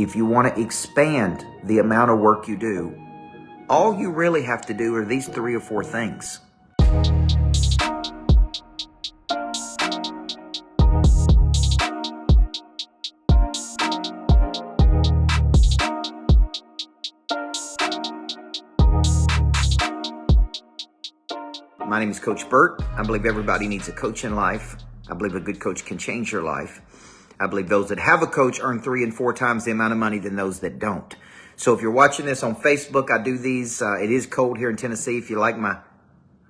If you want to expand the amount of work you do, all you really have to do are these 3 or 4 things. My name is Coach Burt. I believe everybody needs a coach in life. I believe a good coach can change your life. I believe those that have a coach earn 3 and 4 times the amount of money than those that don't. So if you're watching this on Facebook, I do these. It is cold here in Tennessee. If you like my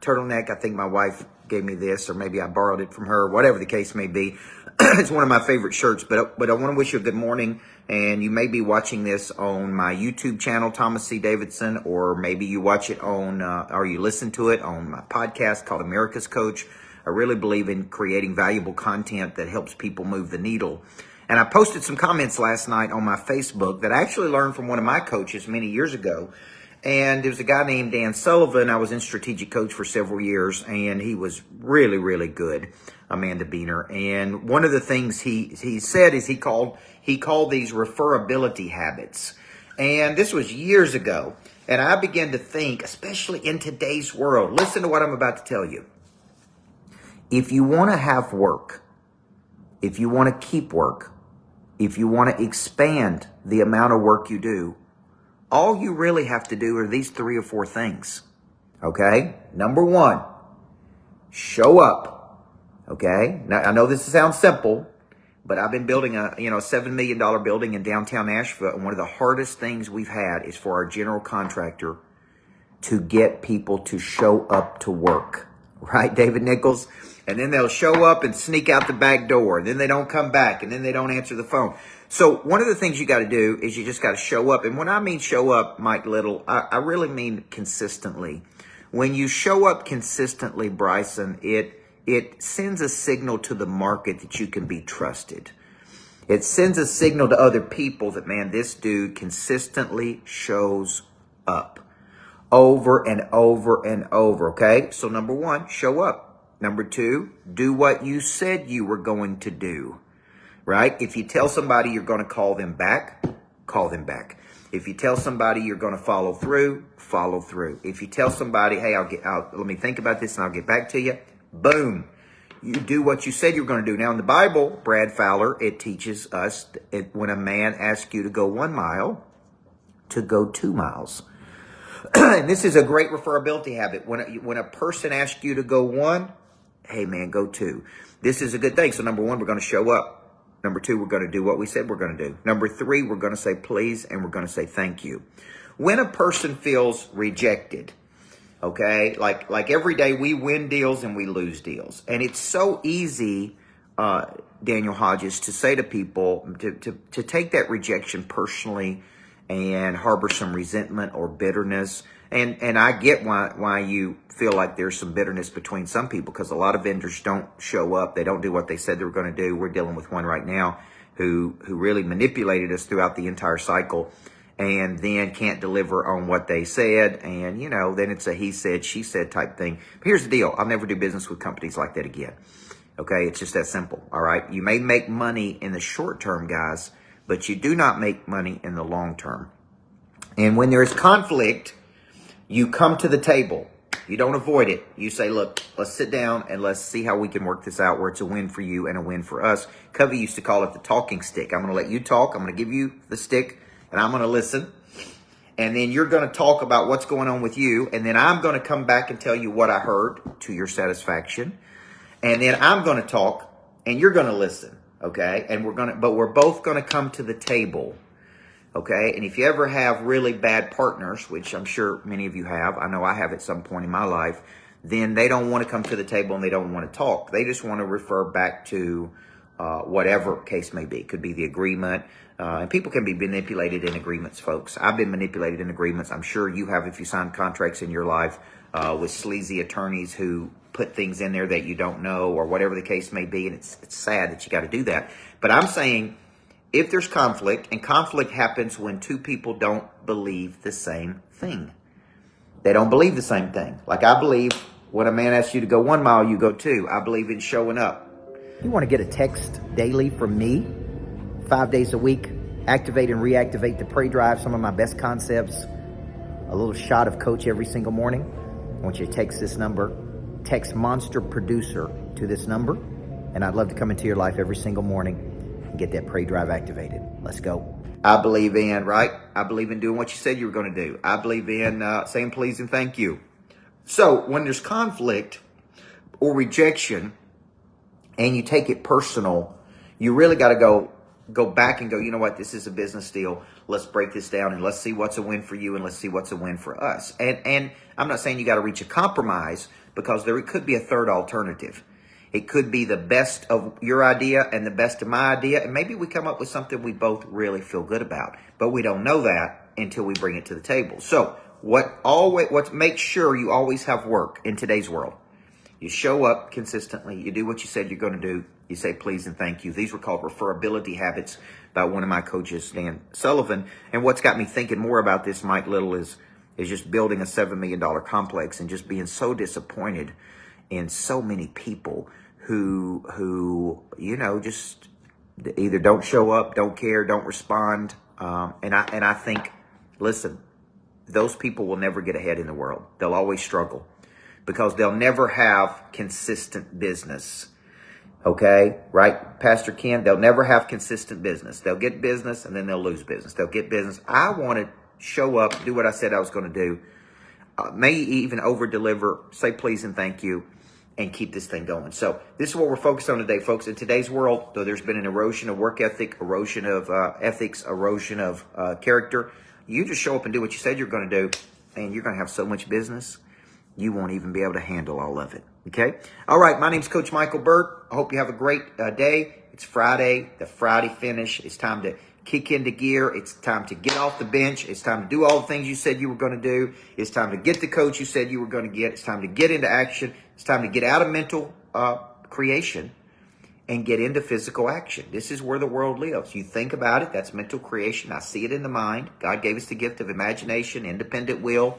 turtleneck, I think my wife gave me this, or maybe I borrowed it from her, whatever the case may be. It's one of my favorite shirts, but I want to wish you a good morning. And you may be watching this on my YouTube channel, Thomas C. Davidson, or maybe you watch it on, or you listen to it on my podcast called America's Coach. I really believe in creating valuable content that helps people move the needle. And I posted some comments last night on my Facebook that I actually learned from one of my coaches many years ago. And there was a guy named Dan Sullivan. I was in Strategic Coach for several years, and he was really, really good, Amanda Beaner. And one of the things he said is he called these referability habits. And this was years ago. And I began to think, especially in today's world, listen to what I'm about to tell you. If you want to have work, if you want to keep work, if you want to expand the amount of work you do, all you really have to do are these 3 or 4 things. Okay? Number 1, show up. Okay? Now, I know this sounds simple, but I've been building a $7 million building in downtown Nashville, and one of the hardest things we've had is for our general contractor to get people to show up to work. Right, David Nichols? And then they'll show up and sneak out the back door. And then they don't come back. And then they don't answer the phone. So one of the things you got to do is you just got to show up. And when I mean show up, Mike Little, I really mean consistently. When you show up consistently, Bryson, it sends a signal to the market that you can be trusted. It sends a signal to other people that, man, this dude consistently shows up. Over and over and over, okay? So number 1, show up. Number 2, do what you said you were going to do, right? If you tell somebody you're going to call them back, call them back. If you tell somebody you're going to follow through, follow through. If you tell somebody, hey, let me think about this and I'll get back to you, boom. You do what you said you were going to do. Now in the Bible, Brad Fowler, it teaches us when a man asks you to go 1 mile, to go 2 miles. And this is a great referability habit. When a person asks you to go 1, hey man, go 2. This is a good thing. So number 1, we're going to show up. Number 2, we're going to do what we said we're going to do. Number 3, we're going to say please, and we're going to say thank you. When a person feels rejected, okay, like every day we win deals and we lose deals. And it's so easy, Daniel Hodges, to say to people, to take that rejection personally and harbor some resentment or bitterness. And I get why you feel like there's some bitterness between some people, because a lot of vendors don't show up. They don't do what they said they were going to do. We're dealing with one right now who really manipulated us throughout the entire cycle and then can't deliver on what they said. And, then it's a he said, she said type thing. But here's the deal. I'll never do business with companies like that again. Okay? It's just that simple. All right? You may make money in the short term, guys, but you do not make money in the long term. And when there is conflict, you come to the table. You don't avoid it. You say, look, let's sit down and let's see how we can work this out where it's a win for you and a win for us. Covey used to call it the talking stick. I'm going to let you talk. I'm going to give you the stick and I'm going to listen. And then you're going to talk about what's going on with you. And then I'm going to come back and tell you what I heard to your satisfaction. And then I'm going to talk and you're going to listen. Okay. And we're both going to come to the table. Okay. And if you ever have really bad partners, which I'm sure many of you have, I know I have at some point in my life, then they don't want to come to the table and they don't want to talk. They just want to refer back to whatever case may be. It could be the agreement. And people can be manipulated in agreements, folks. I've been manipulated in agreements. I'm sure you have if you sign contracts in your life with sleazy attorneys who put things in there that you don't know or whatever the case may be. And it's sad that you got to do that. But I'm saying if there's conflict, and conflict happens when 2 people don't believe the same thing. They don't believe the same thing. Like I believe when a man asks you to go 1 mile, you go 2. I believe in showing up. You want to get a text daily from me, 5 days a week, activate and reactivate the prey drive, some of my best concepts, a little shot of Coach every single morning. I want you to text this number, text Monster Producer to this number, and I'd love to come into your life every single morning and get that prey drive activated. Let's go. I believe in, right? I believe in doing what you said you were going to do. I believe in saying please and thank you. So when there's conflict or rejection and you take it personal, you really got to go back and go, you know what, this is a business deal. Let's break this down and let's see what's a win for you and let's see what's a win for us. And I'm not saying you got to reach a compromise, because there could be a third alternative. It could be the best of your idea and the best of my idea, and maybe we come up with something we both really feel good about, but we don't know that until we bring it to the table. So what make sure you always have work in today's world. You show up consistently. You do what you said you're going to do. You say please and thank you. These were called referability habits by one of my coaches, Dan Sullivan. And what's got me thinking more about this, Mike Little, is just building a $7 million complex and just being so disappointed in so many people who just either don't show up, don't care, don't respond. And I think, listen, those people will never get ahead in the world. They'll always struggle because they'll never have consistent business. Okay, right, Pastor Ken? They'll never have consistent business. They'll get business and then they'll lose business. They'll get business. I want to show up, do what I said I was going to do, may even over-deliver, say please and thank you, and keep this thing going. So this is what we're focused on today, folks. In today's world, though there's been an erosion of work ethic, erosion of ethics, erosion of character, you just show up and do what you said you're going to do, and you're going to have so much business, you won't even be able to handle all of it. Okay? All right, my name's Coach Micheal Burt. I hope you have a great day. It's Friday, the Friday finish. It's time to kick into gear. It's time to get off the bench. It's time to do all the things you said you were going to do. It's time to get the coach you said you were going to get. It's time to get into action. It's time to get out of mental creation and get into physical action. This is where the world lives. You think about it. That's mental creation. I see it in the mind. God gave us the gift of imagination, independent will.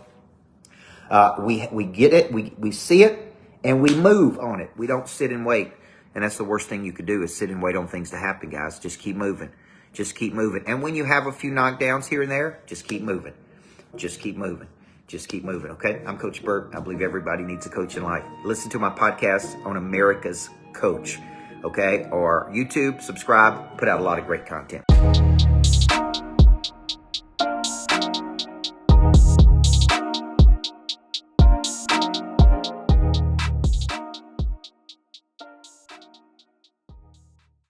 We get it. We see it and we move on it. We don't sit and wait. And that's the worst thing you could do, is sit and wait on things to happen, guys. Just keep moving. Just keep moving. And when you have a few knockdowns here and there, just keep moving. Just keep moving. Just keep moving, okay? I'm Coach Burt. I believe everybody needs a coach in life. Listen to my podcast on America's Coach, okay? Or YouTube, subscribe, put out a lot of great content.